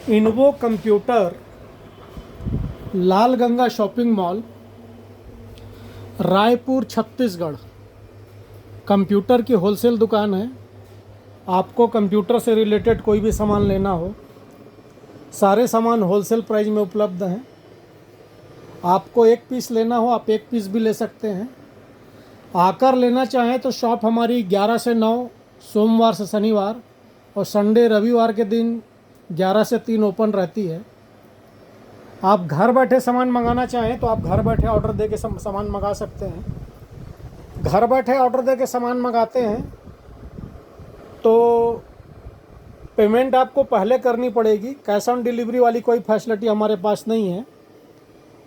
इन्वो computer, Lal Ganga shopping mall, Raipur Chhattisgarh. Computer की wholesale दुकान है। आपको कंप्यूटर से रिलेटेड कोई भी सामान लेना हो, सारे सामान होलसेल प्राइस में उपलब्ध हैं। आपको एक पीस लेना हो, आप एक पीस भी ले सकते हैं। आकर लेना चाहें तो शॉप हमारी 11 से 9 सोमवार से शनिवार और संडे रविवार के दिन 11 से 3 ओपन रहती है। आप घर बैठे सामान मंगाना चाहें तो आप घर बैठे ऑर्डर दे के सामान मंगा सकते हैं। घर बैठे ऑर्डर दे के सामान मंगाते हैं तो पेमेंट आपको पहले करनी पड़ेगी। कैश ऑन डिलीवरी वाली कोई फैसिलिटी हमारे पास नहीं है।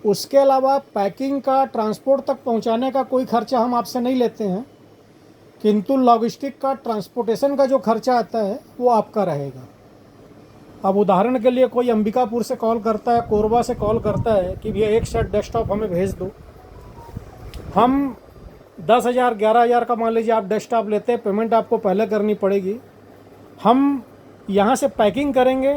उसके अलावा पैकिंग का, ट्रांसपोर्ट तक पहुंचाने का कोई खर्चा हम आपसे नहीं लेते हैं, किंतु लॉजिस्टिक का, ट्रांसपोर्टेशन का जो खर्चा आता है वो आपका रहेगा। अब उदाहरण के लिए कोई अंबिकापुर से कॉल करता है, कोरबा से कॉल करता है कि भैया एक सेट डेस्कटॉप हमें भेज दो। हम 10,000 11,000 का मान लीजिए आप डेस्कटॉप लेते हैं, पेमेंट आपको पहले करनी पड़ेगी। हम यहाँ से पैकिंग करेंगे,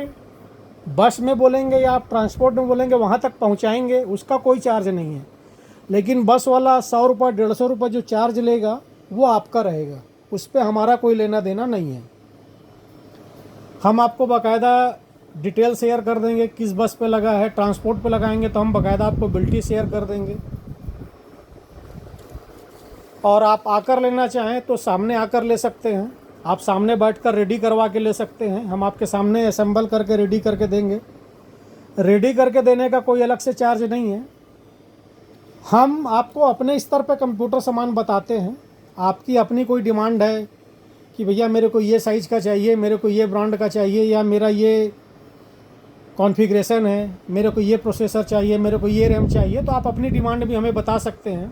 बस में बोलेंगे या आप ट्रांसपोर्ट में बोलेंगे, वहाँ तक पहुँचाएंगे, उसका कोई चार्ज नहीं है। लेकिन बस वाला 100 रुपये 150 रुपये जो चार्ज लेगा वो आपका रहेगा, उस पर हमारा कोई लेना देना नहीं है। हम आपको बाकायदा डिटेल शेयर कर देंगे, किस बस पे लगा है। ट्रांसपोर्ट पे लगाएंगे तो हम बाकायदा आपको बिल्टी शेयर कर देंगे। और आप आकर लेना चाहें तो सामने आकर ले सकते हैं। आप सामने बैठकर रेडी करवा के ले सकते हैं। हम आपके सामने असेंबल करके रेडी करके देंगे। रेडी करके देने का कोई अलग से चार्ज नहीं है। हम आपको अपने स्तर पे कंप्यूटर सामान बताते हैं। आपकी अपनी कोई डिमांड है कि भैया मेरे को ये साइज़ का चाहिए, मेरे को ये ब्रांड का चाहिए, या मेरा ये कॉन्फ़िगरेशन है, मेरे को ये प्रोसेसर चाहिए, मेरे को ये रैम चाहिए, तो आप अपनी डिमांड भी हमें बता सकते हैं।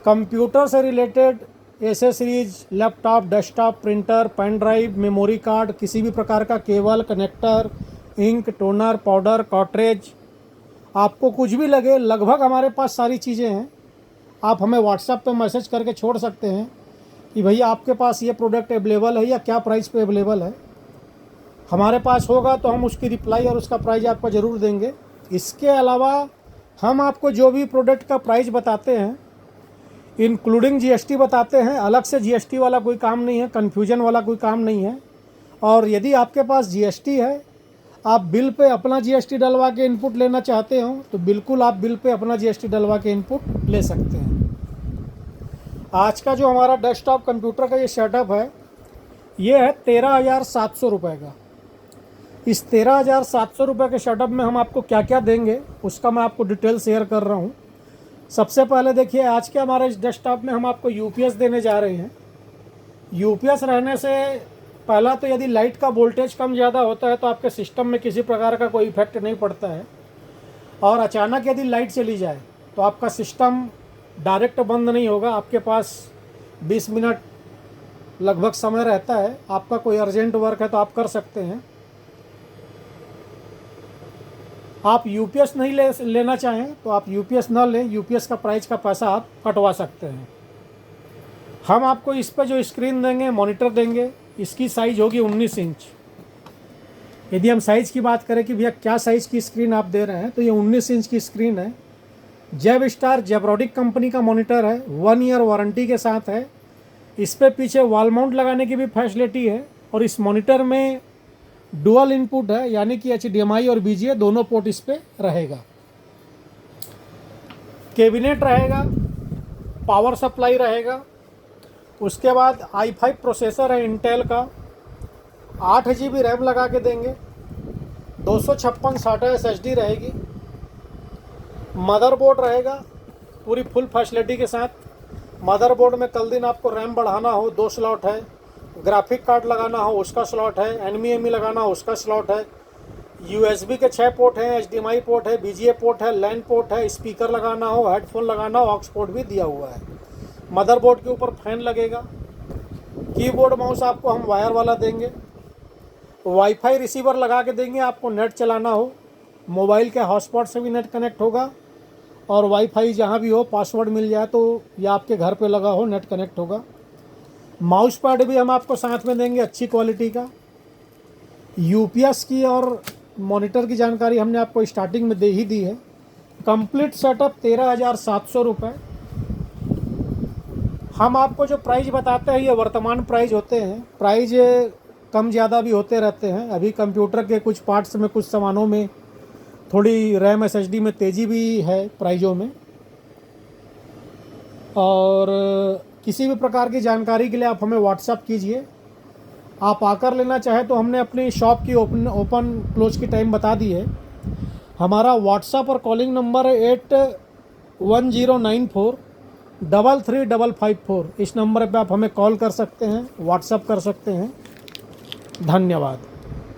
कंप्यूटर से related accessories, laptop, desktop, printer, pen drive, memory card, किसी भी प्रकार का cable, connector, ink, toner, powder, cartridge, आपको कुछ भी लगे, लगभग हमारे पास सारी चीज़ें हैं। आप हमें व्हाट्सएप पे मैसेज करके छोड़ सकते हैं कि भैया आपके पास ये प्रोडक्ट अवेलेबल है या क्या प्राइस पे अवेलेबल है। हमारे पास होगा तो हम उसकी रिप्लाई और उसका प्राइस आपको ज़रूर देंगे। इसके अलावा हम आपको जो भी प्रोडक्ट का प्राइस बताते हैं, इंक्लूडिंग जीएसटी बताते हैं। अलग से जीएसटी वाला कोई काम नहीं है, कन्फ्यूजन वाला कोई काम नहीं है। और यदि आपके पास जीएसटी है, आप बिल पे अपना जीएसटी डलवा के इनपुट लेना चाहते हो तो बिल्कुल आप बिल पे अपना जीएसटी डलवा के इनपुट ले सकते हैं। आज का जो हमारा डेस्कटॉप कंप्यूटर का ये सेटअप है, ये है 13,700 रुपये का। इस 13,700 रुपये के सेटअप में हम आपको क्या क्या देंगे उसका मैं आपको डिटेल शेयर कर रहा हूँ। सबसे पहले देखिए, आज के हमारे इस डेस्कटॉप में हम आपको यूपीएस देने जा रहे हैं। यूपीएस रहने से पहला तो यदि लाइट का वोल्टेज कम ज़्यादा होता है तो आपके सिस्टम में किसी प्रकार का कोई इफेक्ट नहीं पड़ता है। और अचानक यदि लाइट चली जाए तो आपका सिस्टम डायरेक्ट बंद नहीं होगा। आपके पास 20 मिनट लगभग समय रहता है। आपका कोई अर्जेंट वर्क है तो आप कर सकते हैं। आप यूपीएस नहीं लेना चाहें तो आप यूपीएस ना लें, यूपीएस का प्राइस का पैसा आप कटवा सकते हैं। हम आपको इस पर जो स्क्रीन देंगे, मॉनिटर देंगे, इसकी साइज़ होगी 19 इंच। यदि हम साइज़ की बात करें कि भैया क्या साइज़ की स्क्रीन आप दे रहे हैं, तो ये 19 इंच की स्क्रीन है। जेब स्टार जेब्रोडिक कंपनी का मॉनिटर है, 1 ईयर वारंटी के साथ है। इस पे पीछे वॉल माउंट लगाने की भी फैसिलिटी है। और इस मॉनिटर में डुअल इनपुट है, यानी कि एचडीएमआई और बीजीए दोनों पोर्ट इस पे रहेगा। कैबिनेट रहेगा, पावर सप्लाई रहेगा। उसके बाद i5 प्रोसेसर है इंटेल का, 8 GB रैम लगा के देंगे, 256 SATA SSD रहेगी। मदरबोर्ड रहेगा पूरी फुल फैसिलिटी के साथ। मदरबोर्ड में कल दिन आपको रैम बढ़ाना हो 2 स्लॉट है, ग्राफिक कार्ड लगाना हो उसका स्लॉट है, एनवीएमई लगाना हो उसका स्लॉट है, यूएसबी के 6 पोर्ट हैं, एचडीएमआई पोर्ट है, बीजीए पोर्ट है, लैन पोर्ट है, स्पीकर लगाना हो, हेडफोन लगाना हो, ऑक्स पोर्ट भी दिया हुआ है। मदरबोर्ड के ऊपर फैन लगेगा। कीबोर्ड माउस आपको हम वायर वाला देंगे। वाईफाई रिसीवर लगा के देंगे। आपको नेट चलाना हो, मोबाइल के हॉटस्पॉट से भी नेट कनेक्ट होगा, और वाईफाई जहाँ भी हो पासवर्ड मिल जाए तो या आपके घर पे लगा हो नेट कनेक्ट होगा। माउस पैड भी हम आपको साथ में देंगे अच्छी क्वालिटी का। यूपीएस की और मॉनिटर की जानकारी हमने आपको स्टार्टिंग में दे ही दी है। कंप्लीट सेटअप 13,700 रुपये। हम आपको जो प्राइस बताते हैं ये वर्तमान प्राइस होते हैं, प्राइस कम ज़्यादा भी होते रहते हैं। अभी कंप्यूटर के कुछ पार्ट्स में, कुछ सामानों में थोड़ी रैम SSD में तेज़ी भी है प्राइज़ों में। और किसी भी प्रकार की जानकारी के लिए आप हमें व्हाट्सअप कीजिए। आप आकर लेना चाहें तो हमने अपनी शॉप की ओपन क्लोज की टाइम बता दी है। हमारा व्हाट्सअप और कॉलिंग नंबर है 8109433554। इस नंबर पे आप हमें कॉल कर सकते हैं, व्हाट्सअप कर सकते हैं। धन्यवाद।